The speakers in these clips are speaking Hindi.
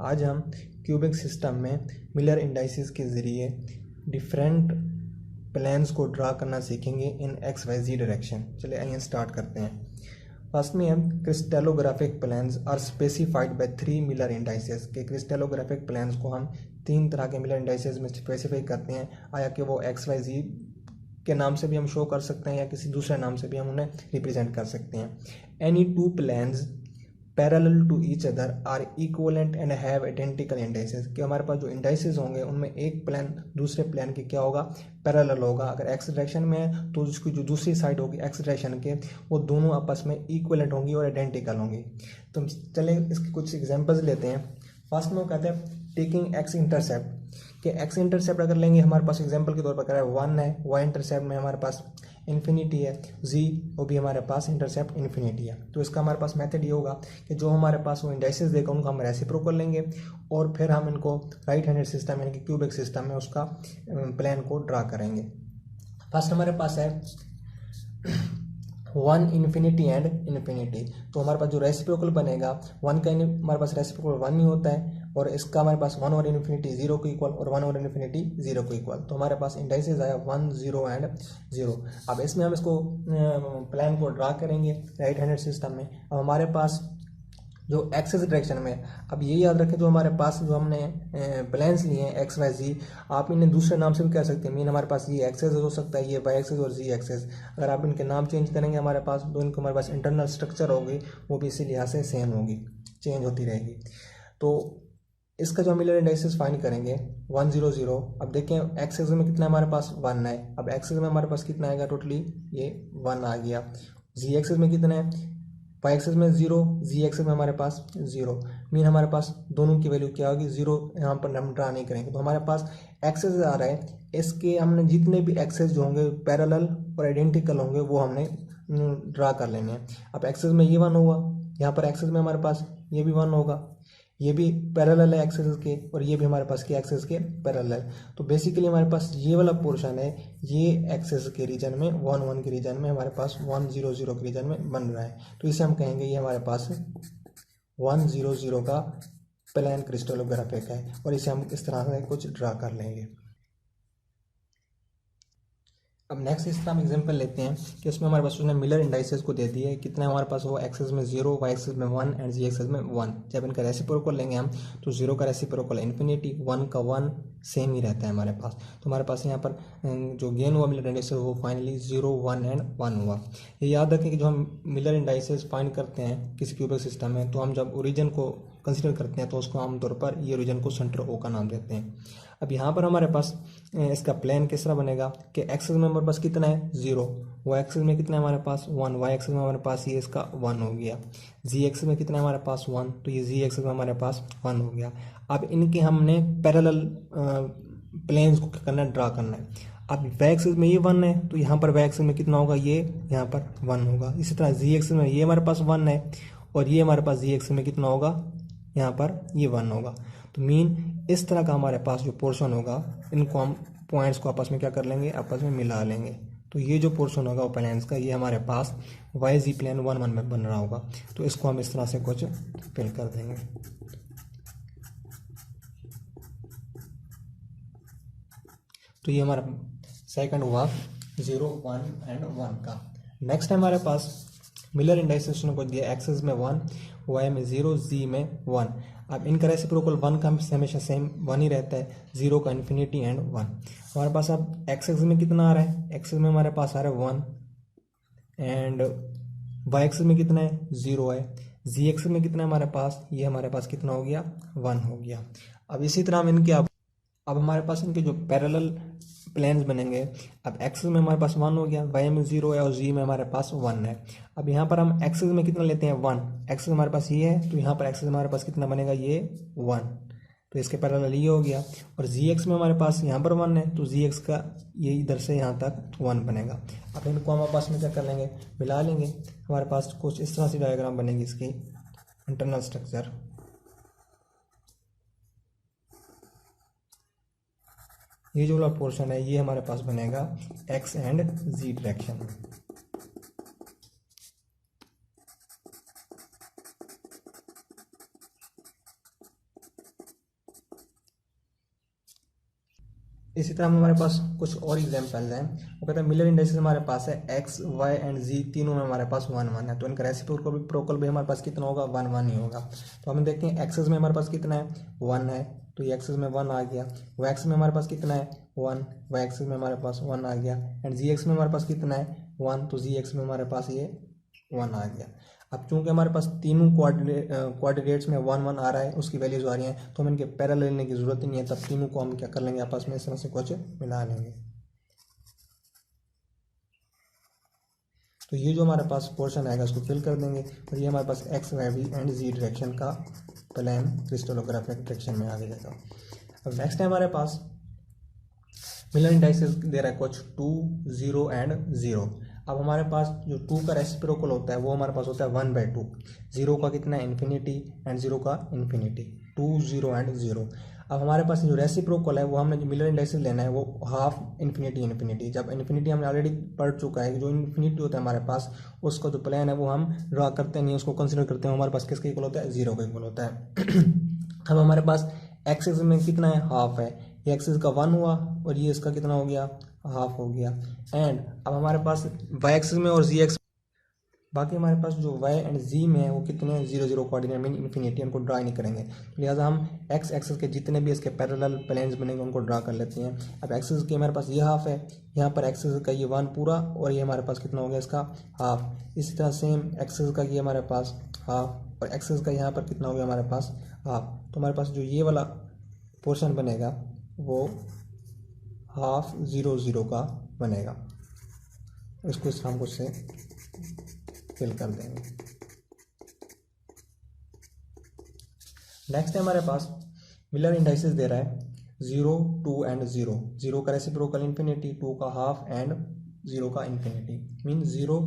आज हम क्यूबिक सिस्टम में मिलर इंडाइसिस के ज़रिए डिफरेंट प्लेन्स को ड्रा करना सीखेंगे in x y z direction. चलिए आइए स्टार्ट करते हैं। फर्स्ट में हम crystallographic planes are specified by 3 Miller indices के क्रिस्टलोग्राफिक प्लेन्स को हम 3 तरह के मिलर इंडाइसिस में स्पेसिफाई करते हैं। आया कि वो एक्स वाई जी के नाम से भी हम शो कर सकते हैं या किसी दूसरे नाम से भी हम उन्हें रिप्रेजेंट कर सकते हैं। Any two planes parallel to each other are equivalent and have identical indices कि हमारे पास जो इंडाइसिस होंगे उनमें एक प्लेन दूसरे प्लेन के क्या होगा, पैरेलल होगा। अगर एक्स डायरेक्शन में है तो उसकी जो दूसरी साइड होगी एक्स डायरेक्शन के वो दोनों आपस में इक्वलेंट होंगी और आइडेंटिकल होंगी। तो चलें इसके कुछ एग्जांपल्स लेते हैं। फर्स्ट में वो कहते हैं टेकिंग एक्स इंटरसेप्ट कि एक्स इंटरसेप्ट अगर लेंगे हमारे पास एग्जांपल के तौर पर कह रहा है 1 है, वाई इंटरसेप्ट में हमारे पास इन्फिनिटी है, जी वो भी हमारे पास इंटरसेप्ट इन्फिनिटी है। तो इसका हमारे पास मेथड ये होगा कि जो हमारे पास वो इंडाइसिस देगा उनको हम रेसिप्रोकल लेंगे और फिर हम इनको राइट हैंडेड सिस्टम यानी कि क्यूबिक सिस्टम में उसका प्लान को ड्रा करेंगे। फर्स्ट हमारे पास है 1 इन्फिनिटी एंड इन्फिनिटी। तो हमारे पास जो रेसिप्रोकल बनेगा 1 का हमारे पास रेसिप्रोकल 1 ही होता है और इसका हमारे पास 1 ओवर इन्फिनिटी 0 को इक्वल और 1 ओवर इन्फिनिटी 0 को इक्वल। तो हमारे पास इंडाइसिस आया 1 0 एंड 0। अब इसमें हम इसको प्लान को ड्रा करेंगे राइट हैंडेड सिस्टम में। अब हमारे पास जो एक्सेस डायरेक्शन में, अब ये याद रखें जो हमारे पास जो हमने प्लेन्स लिए हैं एक्स वाई जी, आप इन्हें दूसरे नाम से भी कह सकते हैं। मीन हमारे पास ये एक्सेस हो सकता है, ये वाई एक्सेस और जी एक्सेस। अगर आप इनके नाम चेंज करेंगे हमारे पास तो इनको हमारे पास इंटरनल स्ट्रक्चर होगी वो भी इसी लिहाज से सेम होगी, चेंज होती रहेगी। तो इसका जो मिलर इंडाइसिस फाइंड करेंगे 1 0 0। अब देखें एक्सेस में कितना हमारे पास 1 है। अब एक्सेस में हमारे पास कितना आएगा, टोटली ये 1 आ गया। जी एक्सेस में कितना है, वाई एक्सेस में 0, जी एक्सेस में हमारे पास 0। मीन हमारे पास दोनों की वैल्यू क्या होगी, 0 यहाँ पर हम ड्रा नहीं करेंगे। तो हमारे पास एक्सेस आ रहा है, इसके हमने जितने भी एक्सेस जो होंगे पैरेलल और आइडेंटिकल होंगे वो हमने ड्रा कर लेने हैं। अब एक्सेस में ये 1 होगा, यहाँ पर एक्सेस में हमारे पास ये भी 1 होगा, ये भी पैरेलल है एक्सेस के और ये भी हमारे पास के एक्सेस के पैरेलल है। तो बेसिकली हमारे पास ये वाला पोर्शन है ये एक्सेस के रीजन में 1 1 के रीजन में हमारे पास 1 0 0 के रीजन में बन रहा है। तो इसे हम कहेंगे ये हमारे पास 1 0 0 का प्लेन क्रिस्टलोग्राफिक है और इसे हम इस तरह से कुछ ड्रा कर लेंगे। अब नेक्स्ट इसका हम एग्जांपल लेते हैं कि उसमें हमारे पास उसने मिलर इंडाइसेस को दे दिया है। कितना हमारे पास वो एक्सेस में 0, वाई एक्सेस में 1 एंड जी एक्सेस में 1। जब इनका रेसिप्रोकल लेंगे हम तो 0 का रेसिप्रोकल इन्फिनिटी, 1 का 1 सेम ही रहता है हमारे पास। तो हमारे पास यहाँ पर जो गेन हुआ मिलर इंडाइसेस वो फाइनली 0 1 एंड 1 हुआ। ये याद रखें कि जो हम मिलर इंडाइसेस फाइंड करते हैं किसी क्यूबिक सिस्टम में तो हम जब ओरिजिन को कंसिडर करते हैं तो उसको आमतौर पर ये ओरिजिन को सेंटर ओ का नाम देते हैं। अब यहाँ पर हमारे पास इसका प्लान किस तरह बनेगा कि एक्सेस में हमारे पास कितना है 0, वाई एक्सेस में कितना है हमारे पास 1, वाई एक्सेस में हमारे पास ये इसका 1 हो गया, जी एक्सेस में कितना है हमारे पास 1 तो ये जी एक्सेस में हमारे पास 1 हो गया। अब इनके हमने पैरेलल प्लेन्स को करना है, ड्रा करना है। अब वाई एक्सेस में ये 1 है तो यहाँ पर वाई एक्सेस में कितना होगा, ये यहाँ पर 1 होगा। इसी तरह जी एक्सेस में ये हमारे पास 1 है और ये हमारे पास जी एक्सेस में कितना होगा, यहाँ पर ये 1 होगा। तो मीन इस तरह का हमारे पास जो पोर्शन होगा इनको हम पॉइंट्स को आपस में क्या कर लेंगे, आपस में मिला लेंगे। तो ये जो पोर्शन होगा वो प्लेन्स का ये हमारे पास वाई जी प्लेन 1 1 में बन रहा होगा। तो इसको हम इस तरह से कुछ फिल कर देंगे। तो ये हमारा सेकंड हुआ 0 1 एंड 1 का। नेक्स्ट है हमारे पास मिलर इंडाइसेस को दिया एक्सेस में 1, वाई में 0, जी में 1। अब इनका रेसिप्रोकल 1 का हमेशा सेम 1 ही रहता है, 0 का इन्फिनिटी एंड 1। हमारे पास अब एक्सेस में कितना आ रहा है, एक्सेस में हमारे पास आ रहा है 1 एंड वाई एक्सेस में कितना है 0 है, जी एक्सेस में कितना है हमारे पास, ये हमारे पास कितना हो गया 1 हो गया। अब इसी तरह हम इनके अब हमारे पास इनके जो पैरेलल प्लेन्स बनेंगे। अब एक्सेस में हमारे पास 1 हो गया, वाई में 0 है और जी में हमारे पास 1 है। अब यहाँ पर हम एक्सेस में कितना लेते हैं 1, एक्सेस हमारे पास ये है तो यहाँ पर एक्सेस हमारे पास कितना बनेगा, ये 1 तो इसके पैरेलल ये हो गया। और जी एक्स में हमारे पास यहाँ पर 1 है तो जी एक्स का ये इधर से यहाँ तक 1 बनेगा। अब इनको हम आपस में क्या कर लेंगे, मिला लेंगे। हमारे पास कुछ इस तरह से डायग्राम बनेगी इसकी इंटरनल स्ट्रक्चर। ये जो वाला पोर्शन है ये हमारे पास बनेगा एक्स एंड जी डायरेक्शन में। इसी तरह हमारे पास कुछ और एग्जाम्पल्स हैं। वो कहते हैं मिलर इंडाइसेस हमारे पास है एक्स वाई एंड जी, तीनों में हमारे पास 1 1 है, तो इनका रेसिप्रोकल भी हमारे पास कितना होगा 1 1 ही होगा। तो हम देखते हैं एक्सेस में हमारे पास कितना है 1 है, तो ये एक्सेस में 1 आ गया। वाई एक्सेस में हमारे पास कितना है 1, वाई एक्सेस में हमारे पास 1 आ गया। एंड जी एक्स में हमारे पास कितना है 1, तो जी एक्स में हमारे पास ये 1 आ गया। अब चूंकि हमारे पास तीनों कोऑर्डिनेट्स में 1 1 आ रहा है, उसकी वैल्यूज आ रही हैं, तो हम इनके पैरेलल लेने की जरूरत ही नहीं है, तब तीनों को हम क्या कर लेंगे आपस में इस तरह से कुछ मिला लेंगे। तो ये जो हमारे पास पोर्शन आएगा उसको फिल कर देंगे, और ये हमारे पास X Y and ji direction का प्लान क्रिस्टलोग्राफिक डायरेक्शन में आ जाएगा। अब नेक्स्ट है हमारे पास मिलर इंडाइसेस दे रहा है कुछ 2 0 एंड 0। अब हमारे पास जो 2 का रेसिप्रोकल होता है वो हमारे पास होता है 1/2। 0 का कितना है इन्फिनिटी एंड 0 का इन्फिनिटी, 2 0 एंड 0। अब हमारे पास जो रेसिप्रोकल है वो हमने जो मिलर इंडाइसेस लेना है वो हाफ इन्फिनिटी इन्फिनिटी। जब इन्फिनिटी हमने ऑलरेडी पढ़ चुका है, जो इन्फिनिटी होता है हमारे पास उसका जो प्लान है वो हम ड्रा करते नहीं, उसको कंसिडर करते हैं, हमारे पास किसके इक्वल होता है 0 का इक्वल होता है। अब हमारे पास एक्सिस में कितना है हाफ है, ये एक्सिस का 1 हुआ और ये इसका कितना हो गया हाफ हो गया। एंड अब हमारे पास वाई एक्सिस में और जी एक्स, बाकी हमारे पास जो वाई एंड जी में है वो कितने हैं 0 0 कोऑर्डिनेट मीन इन्फिनिटी, उनको ड्रा नहीं करेंगे, लिहाजा हम एक्स एक्सिस के जितने भी इसके पैरेलल प्लेन्स बनेंगे उनको ड्रा कर लेते हैं। अब एक्सिस के हमारे पास ये हाफ है, यहाँ पर एक्सिस का ये 1 पूरा और ये हमारे पास कितना हो गया इसका हाफ। इसी तरह सेम एक्सिस का ये हमारे पास हाफ और एक्सिस का यहाँ पर कितना हो गया हमारे पास हाफ। तो हमारे पास जो ये वाला पोर्शन बनेगा वो हाफ 0 0 का बनेगा। इसको इस हम कुछ से फिल कर देंगे। नेक्स्ट है हमारे पास मिलर इंडाइसेस दे रहा है 0 2 एंड 0। 0 का रेसिप्रोकल इन्फिनिटी, 2 का हाफ एंड 0 का infinity, mean 0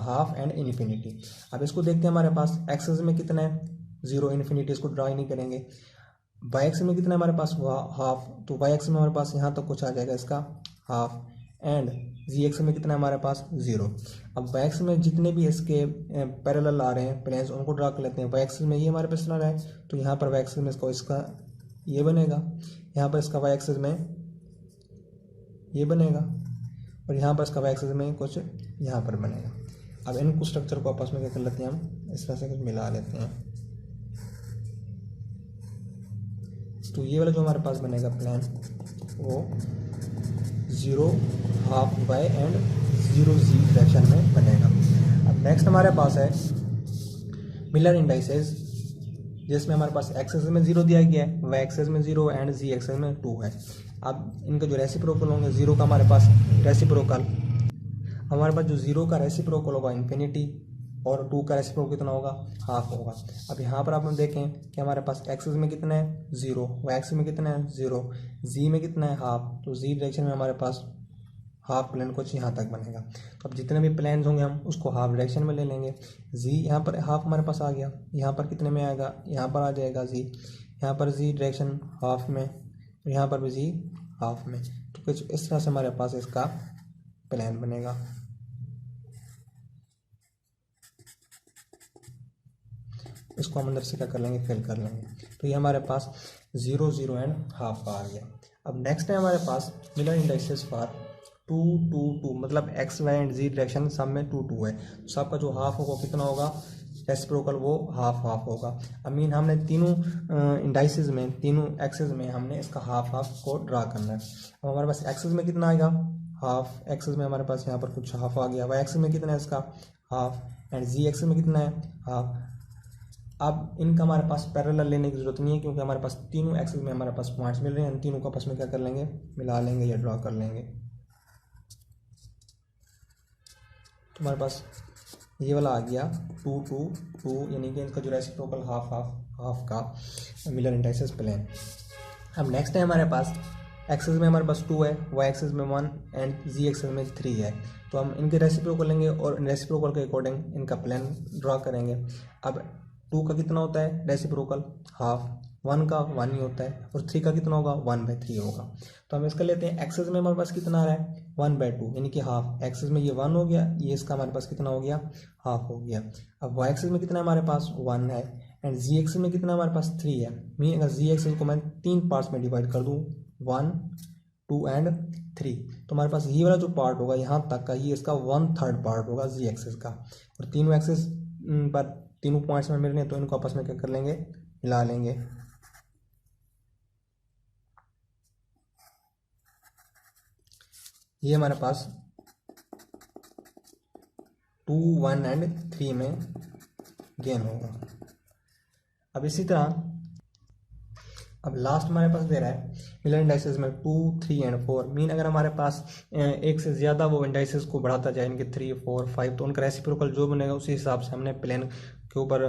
half and infinity. अब इसको देखते हैं हमारे पास एक्सेस में कितना है 0 इन्फिनिटी, इसको ड्रा ही नहीं करेंगे। वाई एक्स में कितना है हमारे पास हाफ, तो वाई एक्स में हमारे पास यहाँ तक कुछ आ जाएगा इसका हाफ। एंड जी एक्स में कितना है हमारे पास 0। अब वाई एक्स में जितने भी इसके पैरेलल आ रहे हैं प्लेन्स उनको ड्रा कर लेते हैं। वाई एक्स में ये हमारे पास चला रहा है, तो यहाँ पर वाई एक्स में इसका ये बनेगा, यहाँ पर इसका वाई एक्स में ये बनेगा और यहाँ पर इसका वाई एक्स में कुछ यहाँ पर बनेगा। अब इन कुछ स्ट्रक्चर को आपस में क्या कर लेते हैं हम इस तरह से कुछ मिला लेते हैं। तो ये वाला जो हमारे पास बनेगा प्लान वो 0 half y and 0 z direction में बनेगा। अब नेक्स्ट हमारे पास है मिलर इंडाइसेस, जिसमें हमारे पास एक्सेस में 0 दिया गया है, वाई एक्सेस में 0 एंड जी एक्सेस में 2 है। अब इनके जो रेसिप्रोकल होंगे 0 का हमारे पास रेसिप्रोकल, हमारे पास जो 0 का रेसिप्रोकल होगा इन्फिनिटी और 2 का रेसिप्रोकल कितना होगा हाफ होगा। अब यहाँ पर आप देखें कि हमारे पास एक्सेस में कितना है 0, वाई एक्सेस में कितना है 0, जी में कितना है हाफ, तो जी डायरेक्शन में हमारे पास हाफ प्लेन कुछ यहाँ तक बनेगा। तो अब जितने भी प्लेन्स होंगे हम उसको हाफ डायरेक्शन में ले लेंगे। जी यहाँ पर हाफ हमारे पास आ गया, यहाँ पर कितने में आएगा यहाँ पर आ जाएगा जी, यहाँ पर जी डायरेक्शन हाफ में, यहाँ पर भी जी हाफ में। तो कुछ इस तरह से हमारे पास इसका प्लान बनेगा। इसको हम अंदर से क्या कर लेंगे फिल कर लेंगे। तो ये हमारे पास 0 0 एंड हाफ का आ गया। अब नेक्स्ट है हमारे पास मिलर इंडाइसेस फॉर 2 2 2, मतलब x Y and ji direction सब में 2 2 है, तो सबका जो हाफ होगा कितना होगा रेसिप्रोकल वो हाफ हाफ होगा। आई मीन हमने तीनों इंडाइसेस में तीनों एक्सेस में हमने इसका हाफ हाफ को ड्रा करना है। अब हमारे पास एक्सेस में कितना आएगा हाफ, एक्सेस में हमारे पास यहाँ पर कुछ हाफ आ गया, वाई एक्सेस में कितना है इसका हाफ एंड जी एक्सेस में कितना है हाफ। अब इनका हमारे पास पैरेलल लेने की जरूरत नहीं है, क्योंकि हमारे पास तीनों एक्सेस में हमारे पास पॉइंट्स मिल रहे हैं, हम तीनों को आपस में क्या कर लेंगे मिला लेंगे या ड्रा कर लेंगे। तो हमारे पास ये वाला आ गया 2 2 2, यानी कि इनका जो रेसिप्रोकल हाफ हाफ हाफ का मिलर इंडाइसेस प्लेन। अब नेक्स्ट है हमारे पास एक्सेस में हमारे पास 2 है, वाई एक्सेस में 1 एंड जी एक्सेस में 3 है। तो हम इनके रेसिप्रोकल लेंगे और रेसिप्रोकल के अकॉर्डिंग इनका प्लान ड्रा करेंगे। अब 2 का कितना होता है रेसिप्रोकल हाफ, 1 का 1 ही होता है और 3 का कितना होगा 1/3 होगा। तो हम इसका लेते हैं एक्सेस में हमारे पास कितना आ रहा है 1/2, यानी कि हाफ। एक्सेस में ये 1 हो गया, ये इसका हमारे पास कितना हो गया हाफ हो गया। अब वाई एक्सेस में कितना हमारे पास 1 है एंड जी एक्सेस में कितना हमारे पास 3 है। मीन अगर जी एक्सेस को मैं 3 पार्ट्स में डिवाइड कर दूँ 1 2 एंड 3। तो हमारे पास ये वाला जो पार्ट होगा यहाँ तक का, ये इसका 1/3 पार्ट होगा जी एक्सिस का। और तीनों एक्सिस पर तीनों पॉइंट्स में मिलने, तो इनको आपस में क्या कर लेंगे, मिला लेंगे। ये हमारे पास 2 1 एंड 3 में गेन होगा। अब इसी तरह अब लास्ट हमारे पास दे रहा है मिलर इंडाइसेस में 2 3 एंड 4। मीन अगर हमारे पास एक से ज़्यादा वो इंडाइसेस को बढ़ाता जाए, इनके 3 4 5, तो उनका रेसिप्रोकल जो बनेगा उसी हिसाब से हमने प्लेन के ऊपर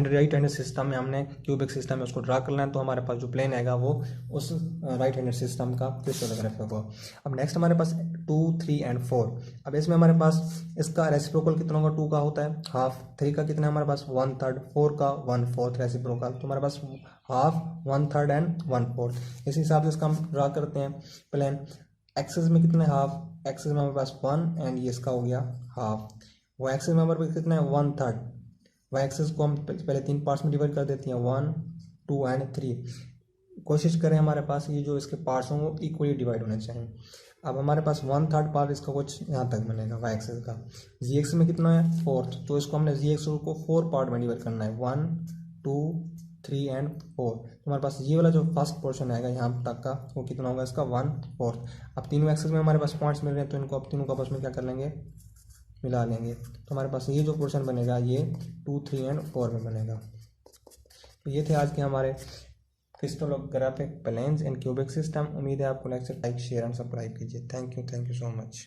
राइट हैंड सिस्टम में हमने क्यूबिक सिस्टम में उसको ड्रा करना है। तो हमारे पास जो प्लेन आएगा वो उस राइट हैंड सिस्टम का क्रिस्टलोग्राफी होगा। अब नेक्स्ट हमारे पास 2 3 एंड 4। अब इसमें हमारे पास इसका रेसिप्रोकल कितना होगा, 2 का होता है हाफ, 3 का कितना है हमारे पास 1/3, 4 का 1/4 रेसिप्रोकल। तो हमारे पास हाफ 1/3 एंड 1/4। इस हिसाब से इसका हम ड्रा करते हैं प्लेन। एक्सेस में कितना है हाफ, एक्सेस में हमारे पास 1 एंड ये इसका हो गया हाफ। वो एक्सेस में हमारे पास कितना है 1/3। वह एक्सेस को हम पहले 3 पार्ट्स में डिवाइड कर देते हैं, 1 2 एंड 3। कोशिश करें हमारे पास ये जो इसके पार्ट्स हों वो इक्वली डिवाइड होने चाहिए। अब हमारे पास 1/3 पार्ट इसका कुछ यहाँ तक बनेगा वाई एक्सेस का। जी एक्स में कितना है 4, तो इसको हमने जी एक्स को 4 पार्ट में डिवाइड करना है, 1 2 3 एंड 4। तो हमारे पास ये वाला जो फर्स्ट पोर्शन आएगा यहाँ तक का, वो कितना होगा इसका 1/4। अब तीनों एक्सेस में हमारे पास पॉइंट्स मिल रहे हैं, तो इनको अब तीनों का आपस में क्या कर लेंगे, मिला लेंगे। तो हमारे पास ये जो पोर्शन बनेगा ये 2 3 एंड 4 में बनेगा। तो ये थे आज के हमारे crystallographic planes and cubic system. उम्मीद है आपको lecture like share and subscribe कीजिए। Thank you so much.